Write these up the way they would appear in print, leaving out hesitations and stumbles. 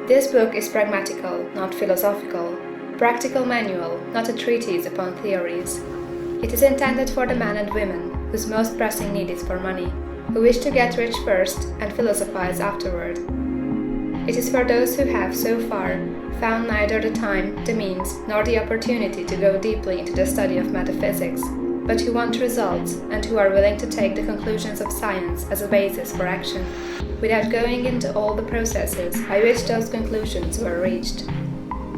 This book is pragmatical, not philosophical, practical manual, not a treatise upon theories. It is intended for the men and women whose most pressing need is for money, who wish to get rich first and philosophize afterward. It is for those who have, so far, found neither the time, the means, nor the opportunity to go deeply into the study of metaphysics, but who want results and who are willing to take the conclusions of science as a basis for action, without going into all the processes by which those conclusions were reached.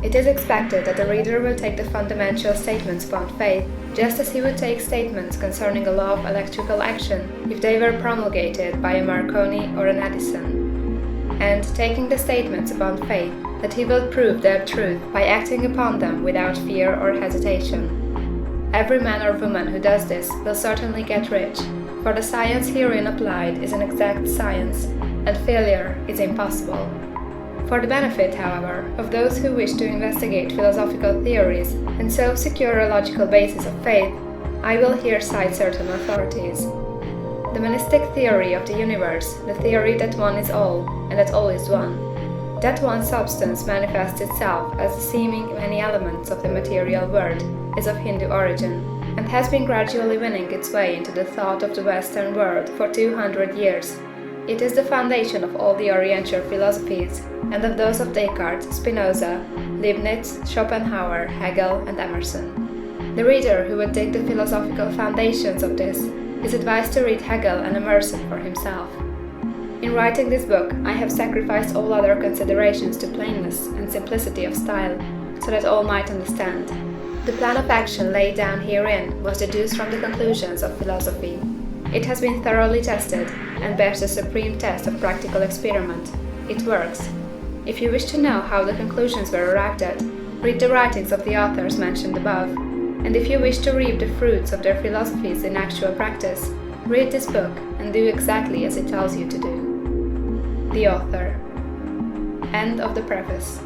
It is expected that the reader will take the fundamental statements upon faith, just as he would take statements concerning a law of electrical action if they were promulgated by a Marconi or an Edison, and taking the statements upon faith that he will prove their truth by acting upon them without fear or hesitation. Every man or woman who does this will certainly get rich, for the science herein applied is an exact science, and failure is impossible. For the benefit, however, of those who wish to investigate philosophical theories and so secure a logical basis of faith, I will here cite certain authorities. The monistic theory of the universe, the theory that one is all, and that all is one. That one substance manifests itself as the seeming many elements of the material world, is of Hindu origin, and has been gradually winning its way into the thought of the Western world for 200 years. It is the foundation of all the Oriental philosophies, and of those of Descartes, Spinoza, Leibniz, Schopenhauer, Hegel, and Emerson. The reader who would dig the philosophical foundations of this is advised to read Hegel and Emerson for himself. In writing this book, I have sacrificed all other considerations to plainness and simplicity of style, so that all might understand. The plan of action laid down herein was deduced from the conclusions of philosophy. It has been thoroughly tested, and bears the supreme test of practical experiment. It works. If you wish to know how the conclusions were arrived at, read the writings of the authors mentioned above, and if you wish to reap the fruits of their philosophies in actual practice, read this book and do exactly as it tells you to do. The author. End of the preface.